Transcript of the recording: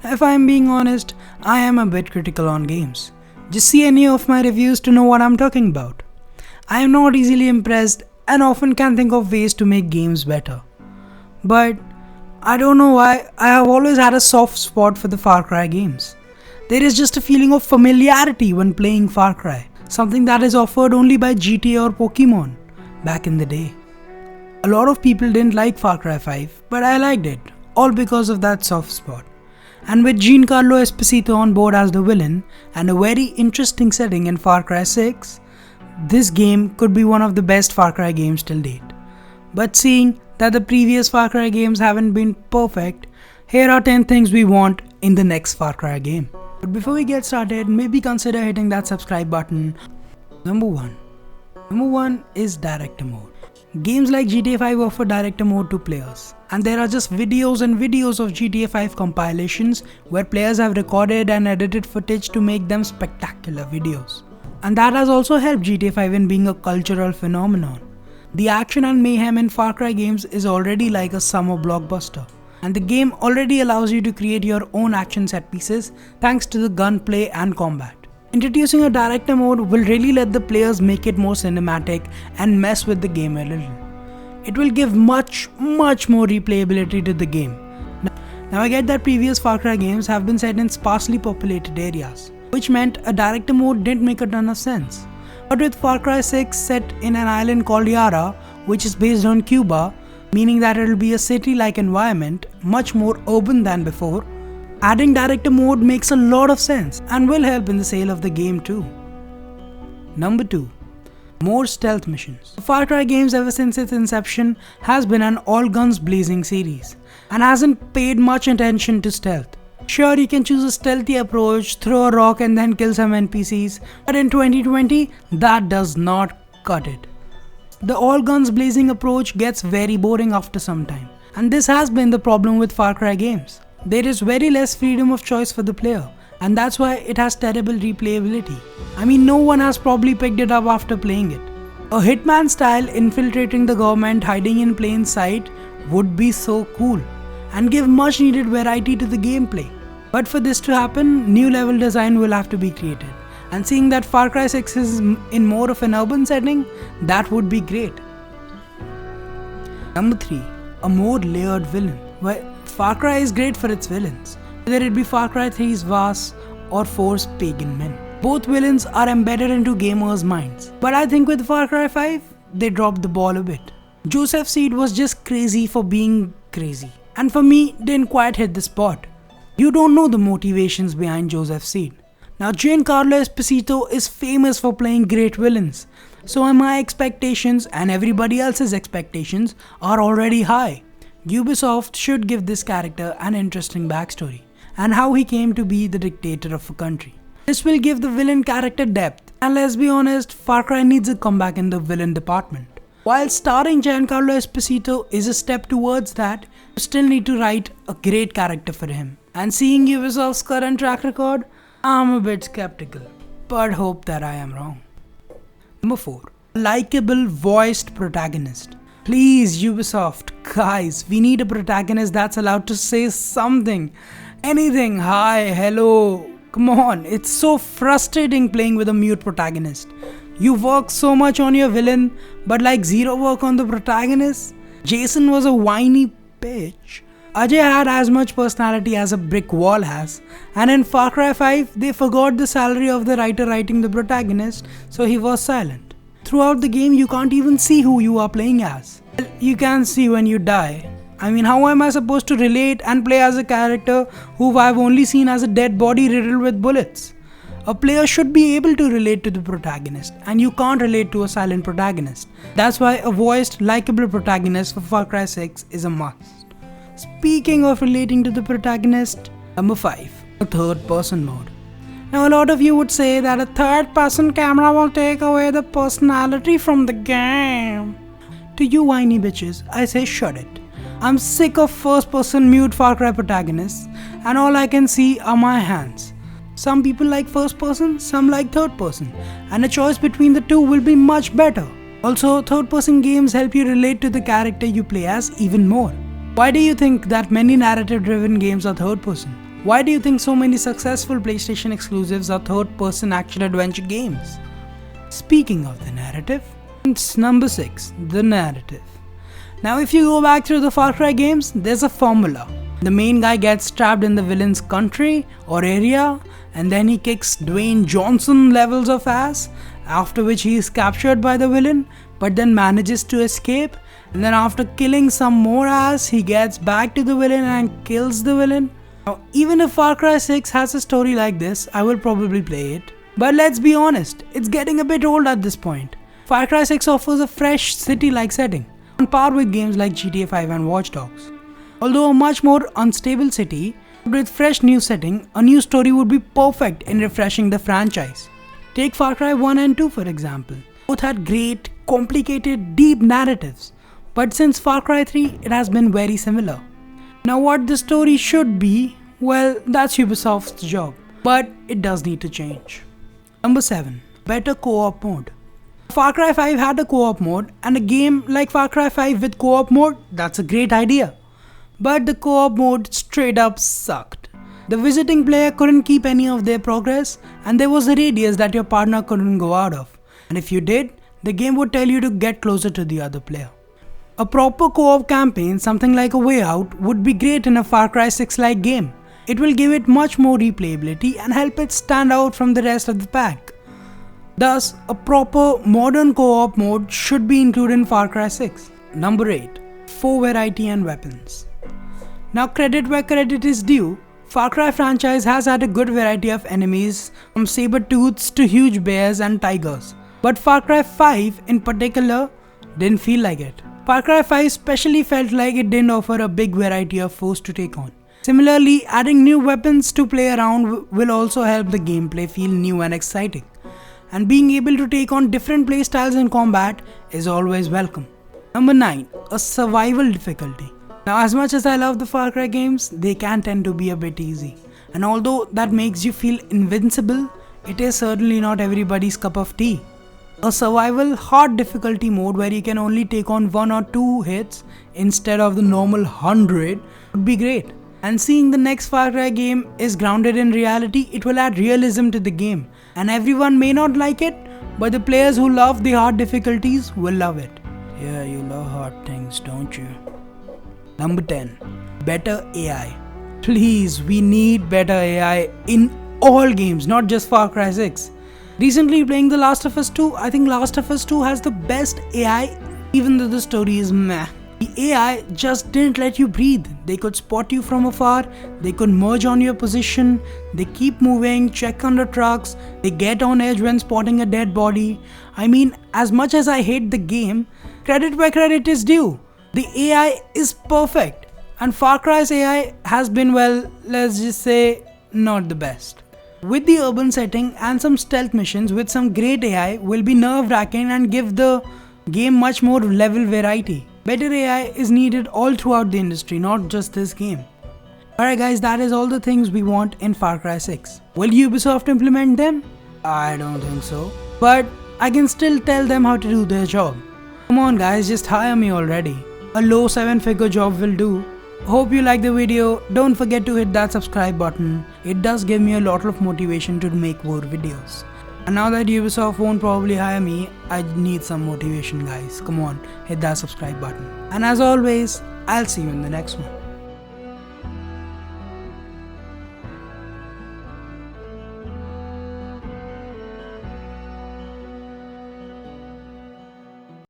If I am being honest, I am a bit critical on games. Just see any of my reviews to know what I'm talking about. I am not easily impressed and often can think of ways to make games better. But I don't know why I have always had a soft spot for the FarCry games. There is just a feeling of familiarity when playing FarCry, something that is offered only by GTA or Pokemon back in the day. A lot of people didn't like FarCry 5, but I liked it, all because of that soft spot. And with Giancarlo Esposito on board as the villain and a very interesting setting in Far Cry 6, this game could be one of the best Far Cry games till date. But seeing that the previous Far Cry games haven't been perfect, here are 10 things we want in the next Far Cry game. But before we get started, maybe consider hitting that subscribe button. Number 1 is Director Mode. Games like GTA 5 offer Director Mode to players, and there are just videos and videos of GTA 5 compilations where players have recorded and edited footage to make them spectacular videos. And that has also helped GTA 5 in being a cultural phenomenon. The action and mayhem in Far Cry games is already like a summer blockbuster, and the game already allows you to create your own action set pieces thanks to the gunplay and combat. Introducing a Director Mode will really let the players make it more cinematic and mess with the game a little. It will give much more replayability to the game. Now I get that previous Far Cry games have been set in sparsely populated areas, which meant a Director Mode didn't make a ton of sense. But with Far Cry 6 set in an island called Yara, which is based on Cuba, meaning that it will be a city-like environment, much more urban than before, adding Director Mode makes a lot of sense and will help in the sale of the game too. Number 2. More stealth missions. Far Cry games ever since its inception has been an all guns blazing series and hasn't paid much attention to stealth. Sure, you can choose a stealthy approach, throw a rock and then kill some NPCs, but in 2020 that does not cut it. The all guns blazing approach gets very boring after some time, and this has been the problem with Far Cry games. There is very less freedom of choice for the player, and that's why it has terrible replayability. I mean, no one has probably picked it up after playing it. A Hitman style infiltrating the government hiding in plain sight would be so cool and give much needed variety to the gameplay. But for this to happen, new level design will have to be created, and seeing that Far Cry 6 is in more of an urban setting, that would be great. Number 3. A more layered villain. Well, Far Cry is great for its villains, whether it be Far Cry 3's Vaas or 4's Pagan Men. Both villains are embedded into gamers' minds, but I think with Far Cry 5, they dropped the ball a bit. Joseph Seed was just crazy for being crazy, and for me, didn't quite hit the spot. You don't know the motivations behind Joseph Seed. Now, Giancarlo Esposito is famous for playing great villains, so my expectations and everybody else's expectations are already high. Ubisoft should give this character an interesting backstory and how he came to be the dictator of a country. This will give the villain character depth, and let's be honest, Far Cry needs a comeback in the villain department. While starring Giancarlo Esposito is a step towards that, you still need to write a great character for him. And seeing Ubisoft's current track record, I'm a bit skeptical, but hope that I am wrong. Number 4. Likeable voiced protagonist. Please, Ubisoft, guys, we need a protagonist that's allowed to say something. Anything, hi, hello, come on, it's so frustrating playing with a mute protagonist. You work so much on your villain, but like zero work on the protagonist. Jason was a whiny bitch. Ajay had as much personality as a brick wall has, and in Far Cry 5, they forgot the salary of the writer writing the protagonist, so he was silent. Throughout the game, you can't even see who you are playing as. Well, you can see when you die. I mean, how am I supposed to relate and play as a character who I've only seen as a dead body riddled with bullets? A player should be able to relate to the protagonist, and you can't relate to a silent protagonist. That's why a voiced, likable protagonist for Far Cry 6 is a must. Speaking of relating to the protagonist, number 5, a third-person mode. Now, a lot of you would say that a third-person camera will take away the personality from the game. To you whiny bitches, I say shut it. I'm sick of first-person mute Far Cry protagonists, and all I can see are my hands. Some people like first-person, some like third-person, and a choice between the two will be much better. Also, third-person games help you relate to the character you play as even more. Why do you think that many narrative-driven games are third-person? Why do you think so many successful PlayStation exclusives are third-person action-adventure games? Speaking of the narrative, it's number 6, the narrative. Now if you go back through the FarCry games, there's a formula. The main guy gets trapped in the villain's country or area, and then he kicks Dwayne Johnson levels of ass, after which he is captured by the villain, but then manages to escape, and then after killing some more ass, he gets back to the villain and kills the villain. Now, even if Far Cry 6 has a story like this, I will probably play it. But let's be honest, it's getting a bit old at this point. Far Cry 6 offers a fresh city-like setting, on par with games like GTA 5 and Watch Dogs. Although a much more unstable city, with fresh new setting, a new story would be perfect in refreshing the franchise. Take Far Cry 1 and 2 for example. Both had great, complicated, deep narratives, but since Far Cry 3, it has been very similar. Now what the story should be, well, that's Ubisoft's job, but it does need to change. Number 7. Better co-op mode. Far Cry 5 had a co-op mode, and a game like Far Cry 5 with co-op mode, that's a great idea. But the co-op mode straight up sucked. The visiting player couldn't keep any of their progress, and there was a radius that your partner couldn't go out of. And if you did, the game would tell you to get closer to the other player. A proper co-op campaign, something like A Way Out, would be great in a Far Cry 6-like game. It will give it much more replayability and help it stand out from the rest of the pack. Thus, a proper modern co-op mode should be included in Far Cry 6. Number 8. 4 variety and weapons. Now credit where credit is due, Far Cry franchise has had a good variety of enemies, from saber-tooths to huge bears and tigers. But Far Cry 5 in particular didn't feel like it. Far Cry 5 especially felt like it didn't offer a big variety of foes to take on. Similarly, adding new weapons to play around will also help the gameplay feel new and exciting. And being able to take on different playstyles in combat is always welcome. Number 9. A survival difficulty. Now as much as I love the Far Cry games, they can tend to be a bit easy. And although that makes you feel invincible, it is certainly not everybody's cup of tea. A survival hard difficulty mode where you can only take on 1 or 2 hits instead of the normal 100 would be great. And seeing the next Far Cry game is grounded in reality, it will add realism to the game. And everyone may not like it, but the players who love the hard difficulties will love it. Yeah, you love hard things, don't you? Number 10. Better AI. Please, we need better AI in all games, not just Far Cry 6. Recently playing The Last of Us 2, I think Last of Us 2 has the best AI, even though the story is meh. The AI just didn't let you breathe. They could spot you from afar, they could merge on your position, they keep moving, check under trucks, they get on edge when spotting a dead body. I mean, as much as I hate the game, credit where credit is due. The AI is perfect, and Far Cry's AI has been, well, let's just say, not the best. With the urban setting and some stealth missions with some great AI will be nerve-wracking and give the game much more level variety. Better AI is needed all throughout the industry, not just this game. Alright guys, that is all the things we want in Far Cry 6. Will Ubisoft implement them? I don't think so. But I can still tell them how to do their job. Come on guys, just hire me already. A low 7-figure job will do. Hope you liked the video. Don't forget to hit that subscribe button. It does give me a lot of motivation to make more videos. And now that Ubisoft won't probably hire me, I need some motivation guys. Come on, hit that subscribe button. And as always, I'll see you in the next one.